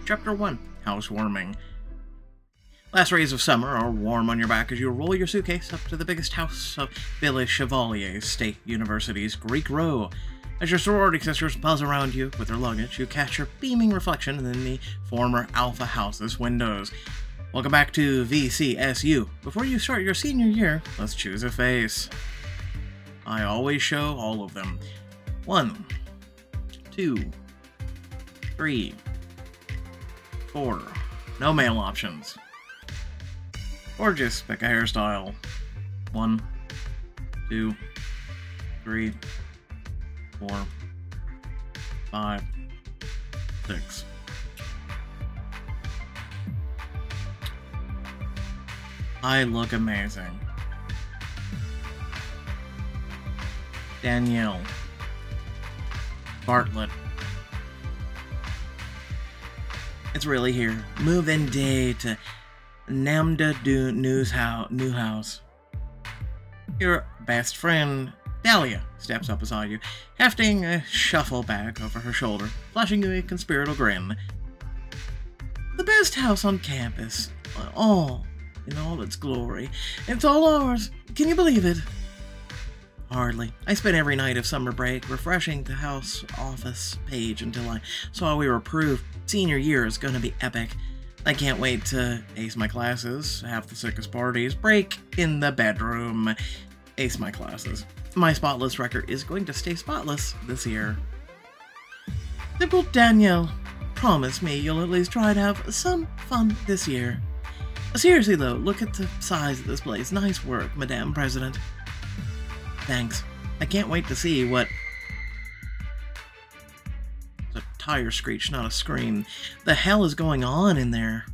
Chapter 1, Housewarming. Last rays of summer are warm on your back as you roll your suitcase up to the biggest house of Billy Chevalier's State University's Greek Row. As your sorority sisters buzz around you with their luggage, you catch your beaming reflection in the former Alpha House's windows. Welcome back to VCSU. Before you start your senior year, let's choose a face. I always show all of them. 1, 2, 3, 4. No male options. Or just pick a hairstyle. 1, 2, 3, 4, 5, 6. I look amazing. Danielle. Bartlett. It's really here. Move-in day to Namda New House. Your best friend, Dahlia, steps up beside you, hefting a shuffle bag over her shoulder, flashing you a conspiratorial grin. The best house on campus. All in all its glory. It's all ours. Can you believe it? Hardly. I spent every night of summer break refreshing the house office page until I saw we were approved. Senior year is going to be epic. I can't wait to ace my classes, have the sickest parties, break in the bedroom, ace my classes. My spotless record is going to stay spotless this year. Simple Danielle, promise me you'll at least try to have some fun this year. Seriously though, look at the size of this place. Nice work, Madame President. Thanks. I can't wait to see what... It's a tire screech, not a scream. The hell is going on in there?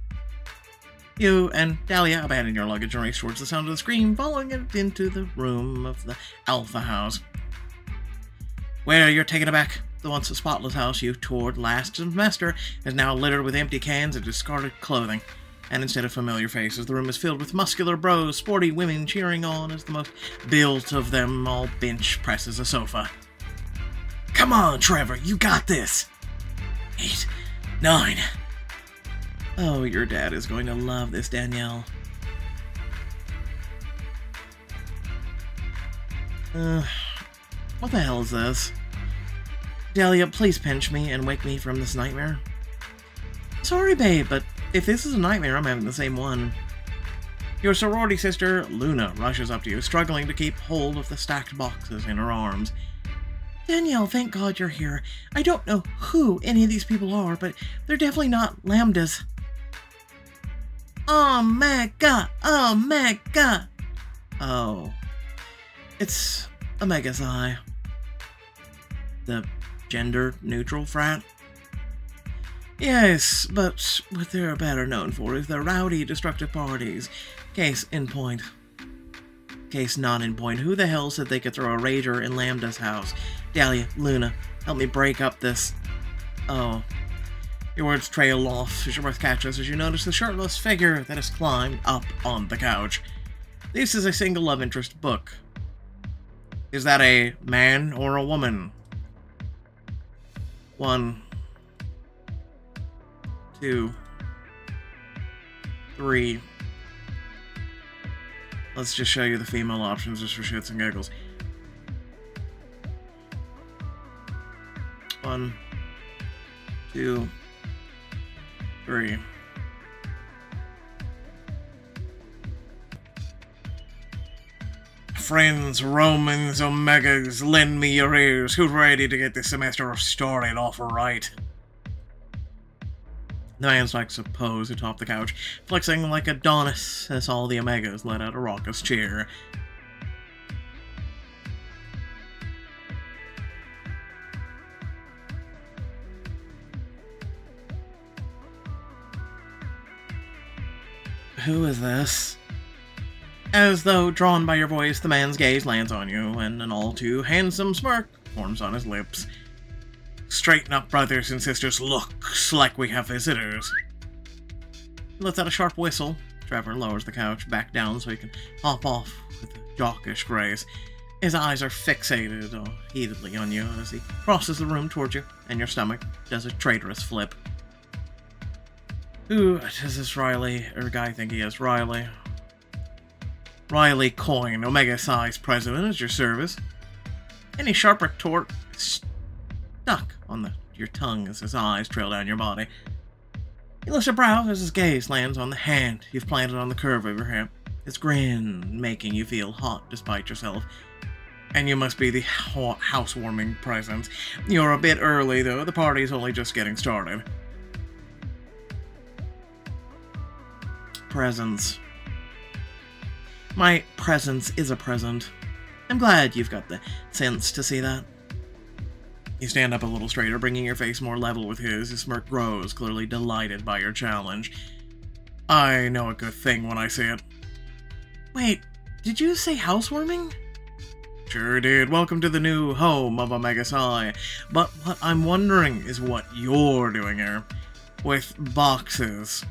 You and Dahlia abandon your luggage and race towards the sound of the scream, following it into the room of the Alpha House. Where you're taken aback, the once spotless house you toured last semester is now littered with empty cans of discarded clothing. And instead of familiar faces, the room is filled with muscular bros, sporty women cheering on as the most built of them all bench presses a sofa. Come on, Trevor, you got this! 8, 9. Oh, your dad is going to love this, Danielle. What the hell is this? Dahlia, please pinch me and wake me from this nightmare. Sorry, babe, but if this is a nightmare, I'm having the same one. Your sorority sister, Luna, rushes up to you, struggling to keep hold of the stacked boxes in her arms. Danielle, thank God you're here. I don't know who any of these people are, but they're definitely not lambdas. Omega! Omega! Oh. It's Omega Psi. The gender-neutral frat? Yes, but what they're better known for is their rowdy, destructive parties. Case in point. Case not in point. Who the hell said they could throw a rager in Lambda's house? Dahlia, Luna, help me break up this... Oh. Your words trail off as your breath catches as you notice the shirtless figure that has climbed up on the couch. This is a single love interest book. Is that a man or a woman? 1, 2, 3. Let's just show you the female options just for shits and giggles. 1, 2, 3. Friends, Romans, Omegas, lend me your ears. Who's ready to get this semester started off right? The man strikes a pose atop the couch, flexing like Adonis as all the Omegas let out a raucous cheer. Who is this? As though drawn by your voice, the man's gaze lands on you, and an all too handsome smirk forms on his lips. Straighten up, brothers and sisters. Looks like we have visitors. He lets out a sharp whistle. Trevor lowers the couch back down so he can hop off with a jockish grace. His eyes are fixated heatedly on you as he crosses the room towards you, and your stomach does a traitorous flip. Who does this Riley, or guy think he is? Riley. Riley Coyne, Omega Psi's president, at your service. Any sharp retort stuck on your tongue as his eyes trail down your body. He lifts a brow as his gaze lands on the hand you've planted on the curve of your hip. His grin making you feel hot despite yourself. And you must be the housewarming presence. You're a bit early, though. The party's only just getting started. Presents. My presence is a present. I'm glad you've got the sense to see that. You stand up a little straighter, bringing your face more level with his. His smirk grows, clearly delighted by your challenge. I know a good thing when I see it. Wait, did you say housewarming? Sure did. Welcome to the new home of Omega Psi. But what I'm wondering is what you're doing here. With boxes.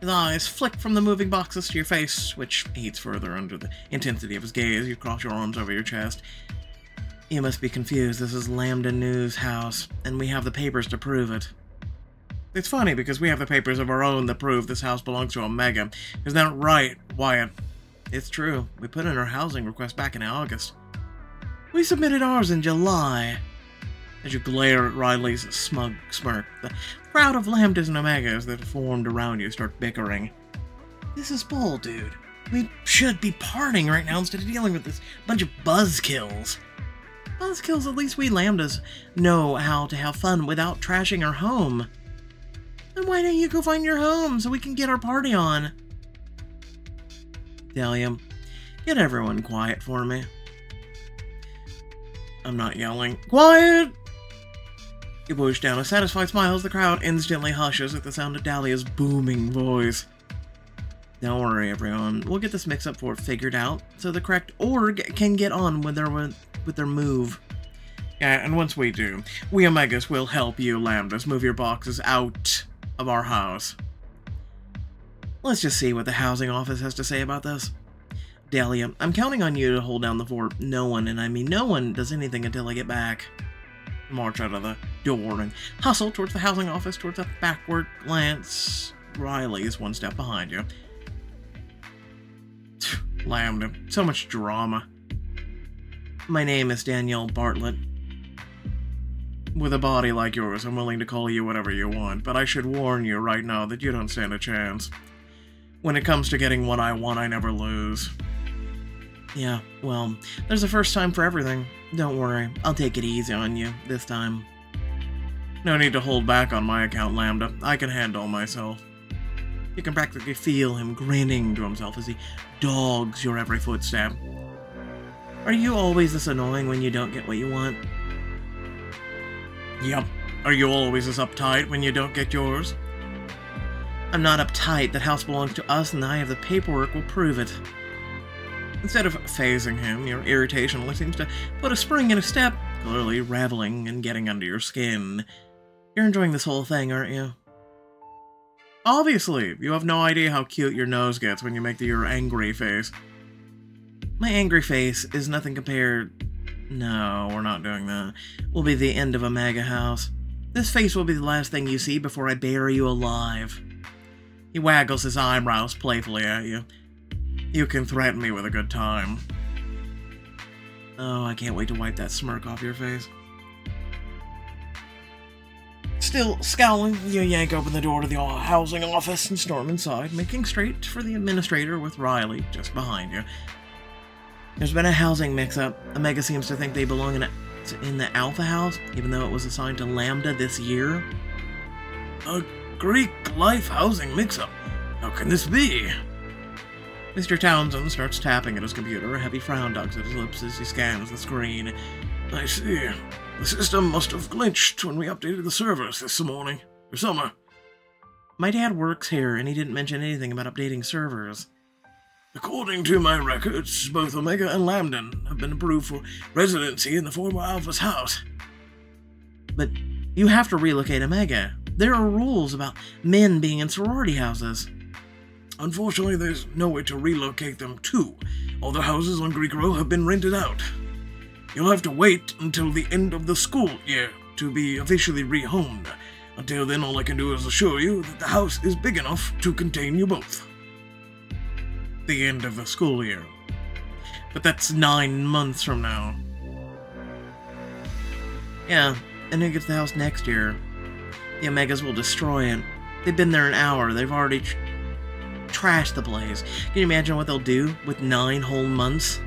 His eyes flick from the moving boxes to your face, which aids further under the intensity of his gaze. You cross your arms over your chest. You must be confused. This is Lambda News House, and we have the papers to prove it. It's funny, because we have the papers of our own that prove this house belongs to Omega. Isn't that right, Wyatt? It's true. We put in our housing request back in August. We submitted ours in July. As you glare at Riley's smug smirk, the crowd of Lambdas and Omegas that formed around you start bickering. This is bull, dude. We should be partying right now instead of dealing with this bunch of buzzkills. Buzzkills, at least we Lambdas know how to have fun without trashing our home. Then why don't you go find your home so we can get our party on? Dahlia, get everyone quiet for me. I'm not yelling. Quiet! You push down a satisfied smile as the crowd instantly hushes at the sound of Dahlia's booming voice. Don't worry, everyone. We'll get this mix-up figured out so the correct org can get on with their move. Yeah, and once we do, we Omegas will help you Lambdas move your boxes out of our house. Let's just see what the housing office has to say about this. Dahlia, I'm counting on you to hold down the fort. No one, and I mean no one, does anything until I get back. March out of the door and hustle towards the housing office, towards a backward glance. Riley is one step behind you. Lambda, so much drama. My name is Danielle Bartlett. With a body like yours, I'm willing to call you whatever you want, but I should warn you right now that you don't stand a chance. When it comes to getting what I want, I never lose. Yeah, well, there's a first time for everything. Don't worry, I'll take it easy on you this time. No need to hold back on my account, Lambda. I can handle myself. You can practically feel him grinning to himself as he dogs your every footstep. Are you always this annoying when you don't get what you want? Yep. Are you always this uptight when you don't get yours? I'm not uptight. That house belongs to us and I have the paperwork will prove it. Instead of phasing him, your irritation only seems to put a spring in his step, clearly reveling and getting under your skin. You're enjoying this whole thing, aren't you? Obviously, you have no idea how cute your nose gets when you make your angry face. My angry face is nothing compared... No, we're not doing that. Will be the end of Omega House. This face will be the last thing you see before I bury you alive. He waggles his eyebrows playfully at you. You can threaten me with a good time. Oh, I can't wait to wipe that smirk off your face. Still scowling, you yank open the door to the housing office and storm inside, making straight for the administrator with Riley just behind you. There's been a housing mix-up. Omega seems to think they belong in the Alpha House, even though it was assigned to Lambda this year. A Greek life housing mix-up? How can this be? Mr. Townsend starts tapping at his computer. A heavy frown ducks at his lips as he scans the screen. I see. The system must have glitched when we updated the servers this morning. Or summer. My dad works here, and he didn't mention anything about updating servers. According to my records, both Omega and Lambden have been approved for residency in the former Alpha's house. But you have to relocate Omega. There are rules about men being in sorority houses. Unfortunately, there's nowhere to relocate them to. All the houses on Greek Row have been rented out. You'll have to wait until the end of the school year to be officially rehomed. Until then, all I can do is assure you that the house is big enough to contain you both. The end of the school year. But that's 9 months from now. Yeah, and who gets the house next year? The Omegas will destroy it. They've been there an hour. They've already trashed the place. Can you imagine what they'll do with 9 whole months?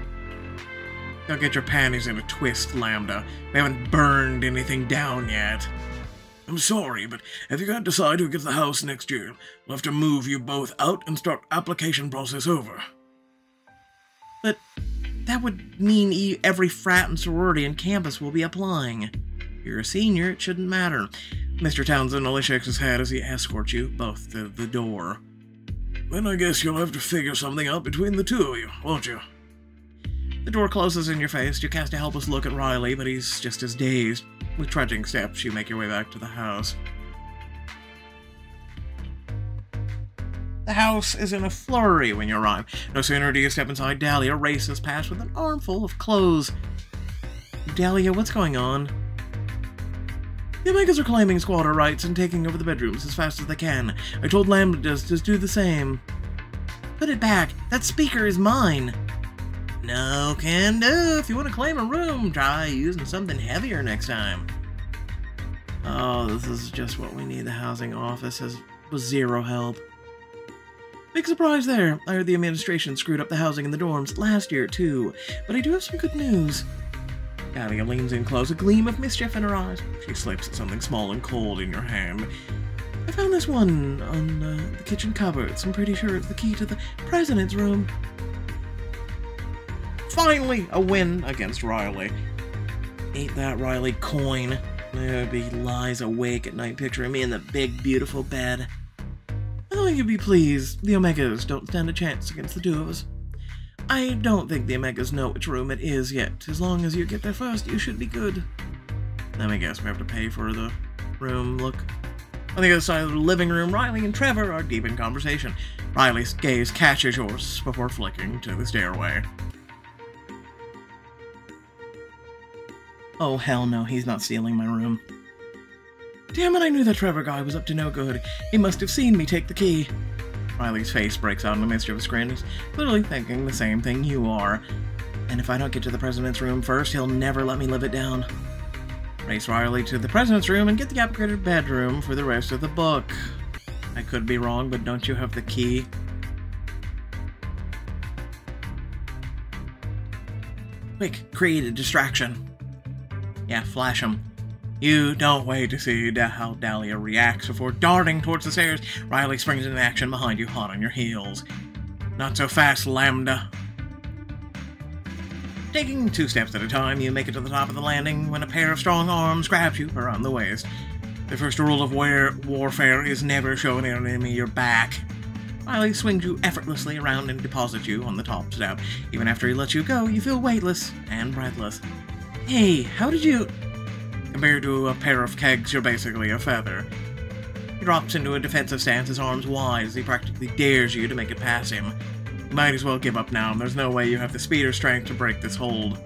They'll get your panties in a twist, Lambda. We haven't burned anything down yet. I'm sorry, but if you can't decide who gets the house next year, we'll have to move you both out and start application process over. But that would mean every frat and sorority on campus will be applying. If you're a senior, it shouldn't matter. Mr. Townsend only shakes his head as he escorts you both to the door. Then I guess you'll have to figure something out between the two of you, won't you? The door closes in your face. You cast a helpless look at Riley, but he's just as dazed. With trudging steps, you make your way back to the house. The house is in a flurry when you arrive. No sooner do you step inside, Dahlia races past with an armful of clothes. Dahlia, what's going on? The Omegas are claiming squatter rights and taking over the bedrooms as fast as they can. I told Lambda to do the same. Put it back. That speaker is mine. No can do. If you want to claim a room, try using something heavier next time. Oh, this is just what we need. The housing office was zero help. Big surprise there. I heard the administration screwed up the housing in the dorms last year, too. But I do have some good news. Dahlia leans in close, a gleam of mischief in her eyes. She slips something small and cold in your hand. I found this one on the kitchen cupboards. I'm pretty sure it's the key to the president's room. Finally, a win against Riley. Ain't that Riley coin? He lies awake at night picturing me in the big, beautiful bed. I thought you'd be pleased. The Omegas don't stand a chance against the two of us. I don't think the Omegas know which room it is yet. As long as you get there first, you should be good. Let me guess, we have to pay for the room. Look. On the other side of the living room, Riley and Trevor are deep in conversation. Riley's gaze catches yours before flicking to the stairway. Oh, hell no, he's not stealing my room. Damn it, I knew that Trevor guy was up to no good. He must have seen me take the key. Riley's face breaks out in a mischievous grin. He's clearly thinking the same thing you are. And if I don't get to the president's room first, he'll never let me live it down. Race Riley to the president's room and get the upgraded bedroom for the rest of the book. I could be wrong, but don't you have the key? Quick, create a distraction. Yeah, flash him. You don't wait to see how Dahlia reacts before darting towards the stairs. Riley springs into action behind you, hot on your heels. Not so fast, Lambda. Taking 2 steps at a time, you make it to the top of the landing when a pair of strong arms grabs you around the waist. The first rule of warfare is never show an enemy your back. Riley swings you effortlessly around and deposits you on the top step. Even after he lets you go, you feel weightless and breathless. Hey, how did you... Compared to a pair of kegs, you're basically a feather. He drops into a defensive stance, his arms wide, as he practically dares you to make it past him. You might as well give up now. There's no way you have the speed or strength to break this hold.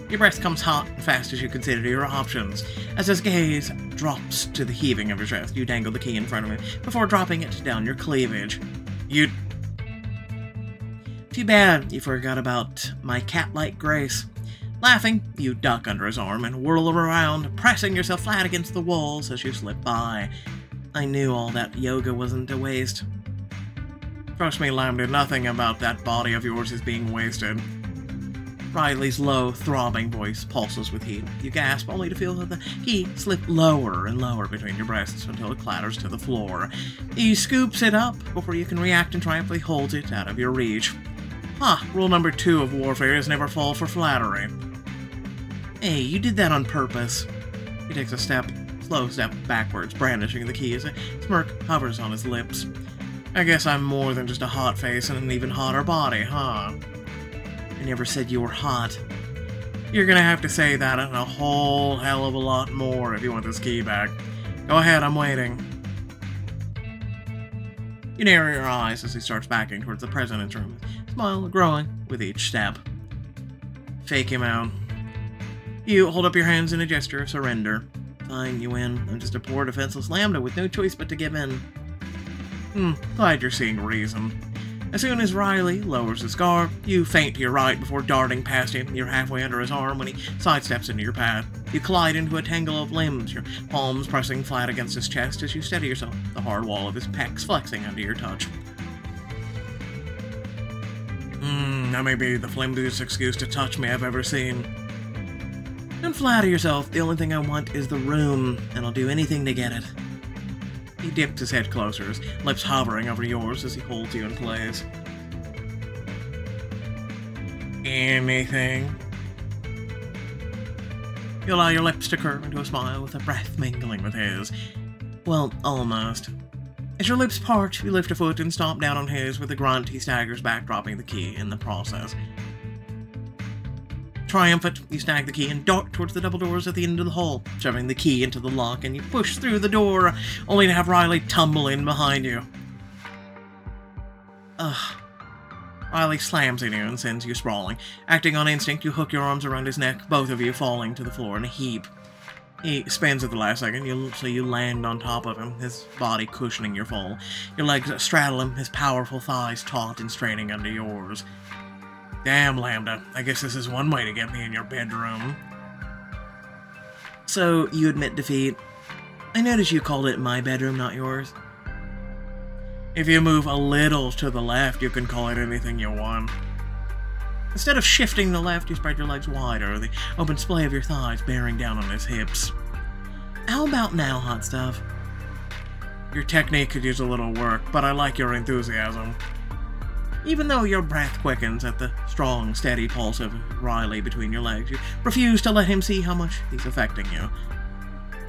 Your breath comes hot and fast as you consider your options. As his gaze drops to the heaving of your chest, you dangle the key in front of him before dropping it down your cleavage. Too bad you forgot about my cat-like grace. Laughing, you duck under his arm and whirl around, pressing yourself flat against the walls as you slip by. I knew all that yoga wasn't a waste. Trust me, Lambda, nothing about that body of yours is being wasted. Riley's low, throbbing voice pulses with heat. You gasp, only to feel the key slip lower and lower between your breasts until it clatters to the floor. He scoops it up before you can react and triumphantly holds it out of your reach. Rule number 2 of warfare is never fall for flattery. Hey, you did that on purpose. He takes a slow step backwards, brandishing the key as a smirk hovers on his lips. I guess I'm more than just a hot face and an even hotter body, huh? I never said you were hot. You're gonna have to say that and a whole hell of a lot more if you want this key back. Go ahead, I'm waiting. You narrow your eyes as he starts backing towards the president's room, smile growing with each step. Fake him out. You hold up your hands in a gesture of surrender. Fine, you win. I'm just a poor defenseless lambda with no choice but to give in. Glad you're seeing reason. As soon as Riley lowers his guard, you feint to your right before darting past him. You're halfway under his arm when he sidesteps into your path. You collide into a tangle of limbs, your palms pressing flat against his chest as you steady yourself, the hard wall of his pecs flexing under your touch. That may be the flimsiest excuse to touch me I've ever seen. Don't flatter yourself. The only thing I want is the room, and I'll do anything to get it. He dipped his head closer, his lips hovering over yours as he holds you in place. Anything? You allow your lips to curve into a smile with a breath mingling with his. Well, almost. As your lips part, you lift a foot and stomp down on his. With a grunt, he staggers back, dropping the key in the process. Triumphant, you snag the key and dart towards the double doors at the end of the hall, shoving the key into the lock, and you push through the door, only to have Riley tumble in behind you. Riley slams into you and sends you sprawling. Acting on instinct, you hook your arms around his neck, both of you falling to the floor in a heap. He spins at the last second, so you land on top of him, his body cushioning your fall. Your legs straddle him, his powerful thighs taut and straining under yours. Damn, Lambda, I guess this is one way to get me in your bedroom. So, you admit defeat. I noticed you called it my bedroom, not yours. If you move a little to the left, you can call it anything you want. Instead of shifting to the left, you spread your legs wider, the open splay of your thighs bearing down on his hips. How about now, hot stuff? Your technique could use a little work, but I like your enthusiasm. Even though your breath quickens at the strong, steady pulse of Riley between your legs, you refuse to let him see how much he's affecting you.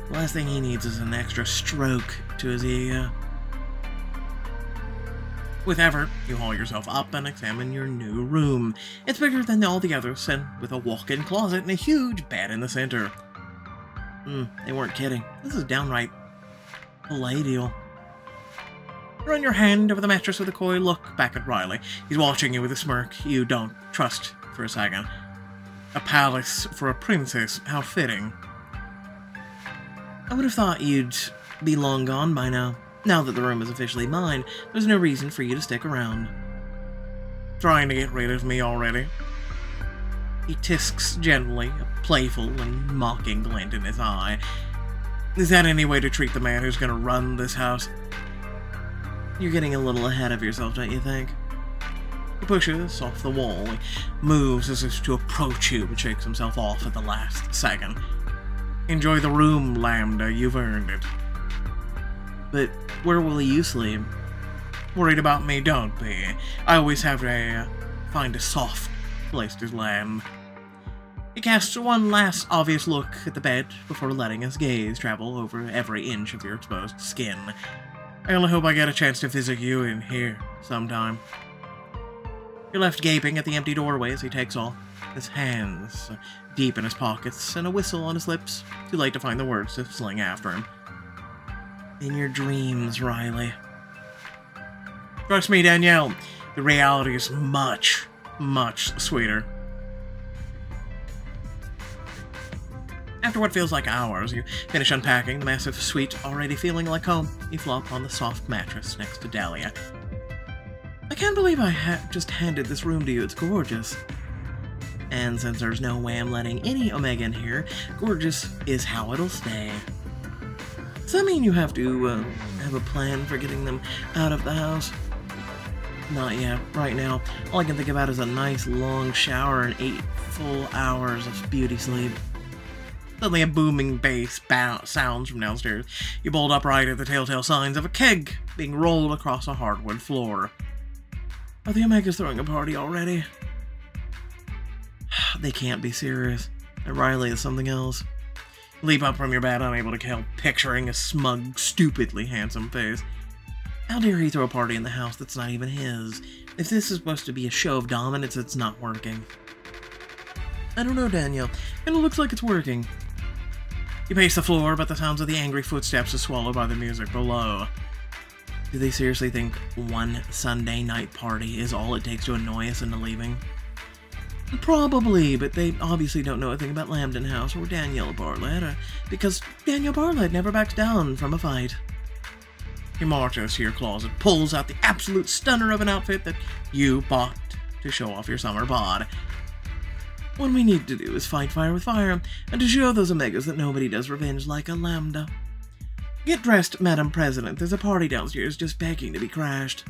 The last thing he needs is an extra stroke to his ego. With effort, you haul yourself up and examine your new room. It's bigger than all the others, and with a walk-in closet and a huge bed in the center. They weren't kidding. This is downright palatial. You run your hand over the mattress with a coy look back at Riley. He's watching you with a smirk you don't trust for a second. A palace for a princess, how fitting. I would have thought you'd be long gone by now. Now that the room is officially mine, there's no reason for you to stick around. Trying to get rid of me already? He tisks gently, a playful and mocking glint in his eye. Is that any way to treat the man who's going to run this house? You're getting a little ahead of yourself, don't you think? He pushes off the wall. He moves as if to approach you, but shakes himself off at the last second. Enjoy the room, Lambda. You've earned it. But where will you sleep? Worried about me? Don't be. I always have to find a soft place to land. He casts one last obvious look at the bed before letting his gaze travel over every inch of your exposed skin. I only hope I get a chance to visit you in here sometime. You're left gaping at the empty doorway as he takes off, his hands deep in his pockets and a whistle on his lips, too late to find the words to sling after him. In your dreams, Riley. Trust me, Danielle, the reality is much, much sweeter. After what feels like hours, you finish unpacking the massive suite, already feeling like home. You flop on the soft mattress next to Dahlia. I can't believe I just handed this room to you. It's gorgeous. And since there's no way I'm letting any Omega in here, gorgeous is how it'll stay. Does that mean you have to have a plan for getting them out of the house? Not yet. Right now, all I can think about is a nice long shower and 8 full hours of beauty sleep. Suddenly a booming bass sounds from downstairs. You bolt upright at the telltale signs of a keg being rolled across a hardwood floor. Are the Omegas throwing a party already? They can't be serious. And Riley is something else. Leap up from your bed, unable to help picturing a smug, stupidly handsome face. How dare he throw a party in the house that's not even his? If this is supposed to be a show of dominance, it's not working. I don't know, Danielle, and it looks like it's working. You pace the floor, but the sounds of the angry footsteps are swallowed by the music below. Do they seriously think one Sunday night party is all it takes to annoy us into leaving? Probably, but they obviously don't know a thing about Lambton House or Danielle Bartlett, because Danielle Bartlett never backs down from a fight. He marches to your closet, pulls out the absolute stunner of an outfit that you bought to show off your summer bod. What we need to do is fight fire with fire, and to show those Omegas that nobody does revenge like a Lambda. Get dressed, Madam President. There's a party downstairs just begging to be crashed.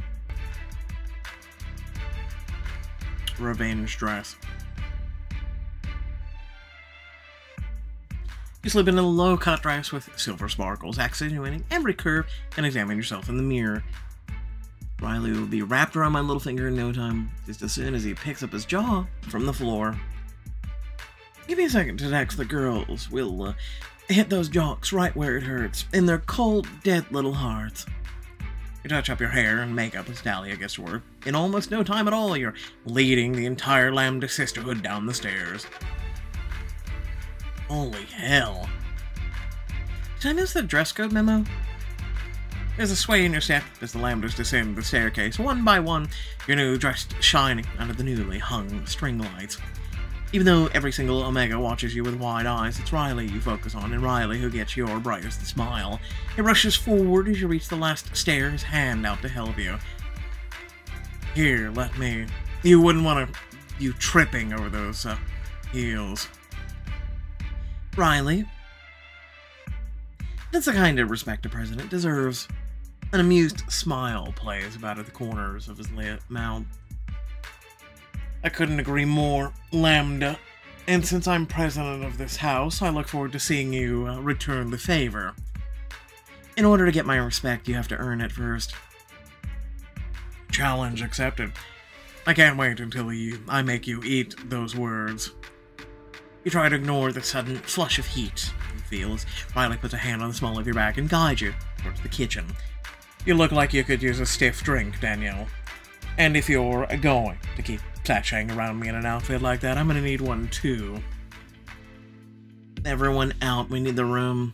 Revenge dress. You slip in a low-cut dress with silver sparkles, accentuating every curve, and examine yourself in the mirror. Riley will be wrapped around my little finger in no time, just as soon as he picks up his jaw from the floor. Give me a second to text the girls. We'll hit those jocks right where it hurts, in their cold, dead little hearts. You touch up your hair and makeup as Dahlia gets to work. In almost no time at all, you're leading the entire Lambda sisterhood down the stairs. Holy hell. Did I miss the dress code memo? There's a sway in your step as the Lambdas descend the staircase, one by one, your new dress shining under the newly hung string lights. Even though every single Omega watches you with wide eyes, it's Riley you focus on, and Riley who gets your brightest smile. He rushes forward as you reach the last stair, his hand out to help you. Here, let me. You wouldn't want you tripping over those heels. Riley. That's the kind of respect a president deserves. An amused smile plays about at the corners of his mouth. I couldn't agree more, Lambda. And since I'm president of this house, I look forward to seeing you return the favor. In order to get my respect, you have to earn it first. Challenge accepted. I can't wait until I make you eat those words. You try to ignore the sudden flush of heat you feel as Riley puts a hand on the small of your back and guides you towards the kitchen. You look like you could use a stiff drink, Danielle. And if you're going to keep sashaying around me in an outfit like that, I'm gonna need one too. Everyone out, we need the room.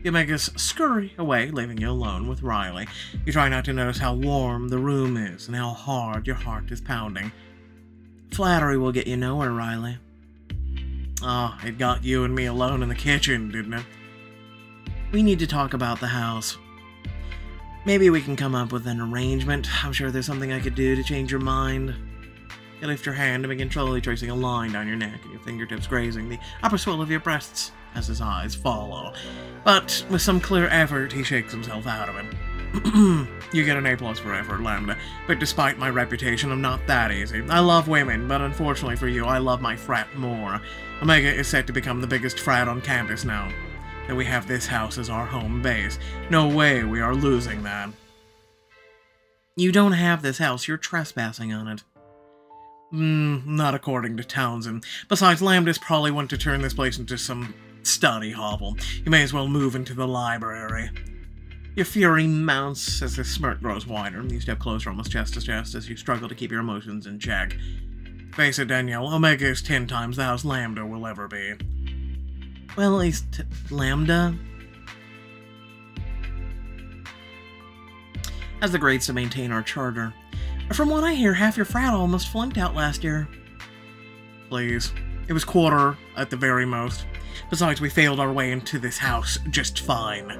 You make us scurry away, leaving you alone with Riley. You try not to notice how warm the room is and how hard your heart is pounding. Flattery will get you nowhere, Riley. Ah, it got you and me alone in the kitchen, didn't it? We need to talk about the house. Maybe we can come up with an arrangement. I'm sure there's something I could do to change your mind. You lift your hand and begin slowly tracing a line down your neck, and your fingertips grazing the upper swell of your breasts as his eyes follow. But with some clear effort, he shakes himself out of it. You get an A+ for effort, Lambda, but despite my reputation, I'm not that easy. I love women, but unfortunately for you, I love my frat more. Omega is set to become the biggest frat on campus now, and we have this house as our home base. No way we are losing that. You don't have this house, you're trespassing on it. Not according to Townsend. Besides, Lambdas probably want to turn this place into some study hovel. You may as well move into the library. Your fury mounts as the smirk grows wider. You step closer, almost chest to chest, as you struggle to keep your emotions in check. Face it, Danielle, Omega is 10 times the house Lambda will ever be. Well, at least Lambda has the grades to maintain our charter. From what I hear, half your frat almost flunked out last year. Please. It was quarter at the very most. Besides, we failed our way into this house just fine.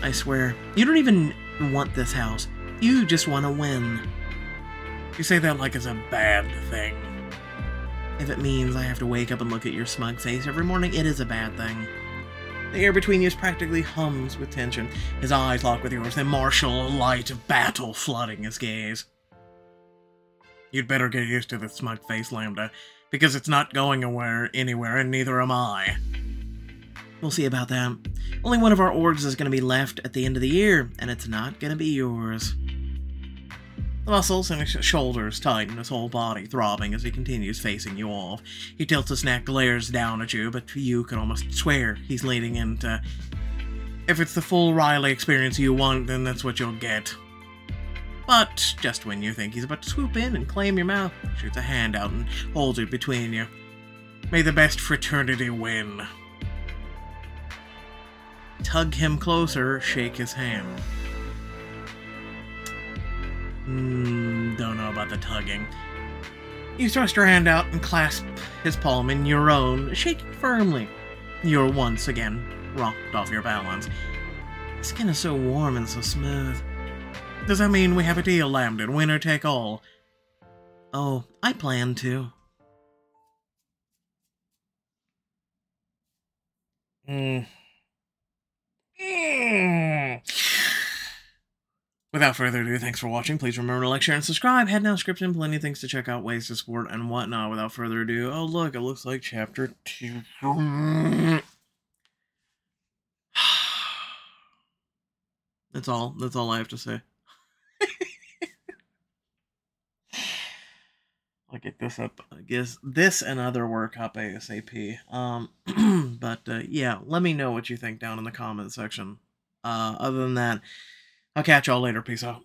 I swear, you don't even want this house. You just want to win. You say that like it's a bad thing. If it means I have to wake up and look at your smug face every morning, it is a bad thing. The air between you practically hums with tension. His eyes lock with yours, the martial light of battle flooding his gaze. You'd better get used to the smug face, Lambda, because it's not going anywhere, and neither am I. We'll see about that. Only one of our orgs is going to be left at the end of the year, and it's not going to be yours. The muscles in his shoulders tighten, his whole body throbbing as he continues facing you off. He tilts his neck, glares down at you, but you can almost swear he's leaning into... If it's the full Riley experience you want, then that's what you'll get. But just when you think he's about to swoop in and claim your mouth, he shoots a hand out and holds it between you. May the best fraternity win. Tug him closer, shake his hand. Don't know about the tugging. You thrust your hand out and clasp his palm in your own, shaking firmly. You're once again rocked off your balance. His skin is so warm and so smooth. Does that mean we have a deal, Lambden? Winner take all? Oh, I plan to. Without further ado, thanks for watching. Please remember to like, share, and subscribe. Head now, script and plenty of things to check out, ways to support, and whatnot. Without further ado, oh look, it looks like chapter 2. That's all I have to say. I'll get this up, I guess, this and other work up ASAP. But yeah, let me know what you think down in the comment section. Other than that, I'll catch y'all later. Peace out.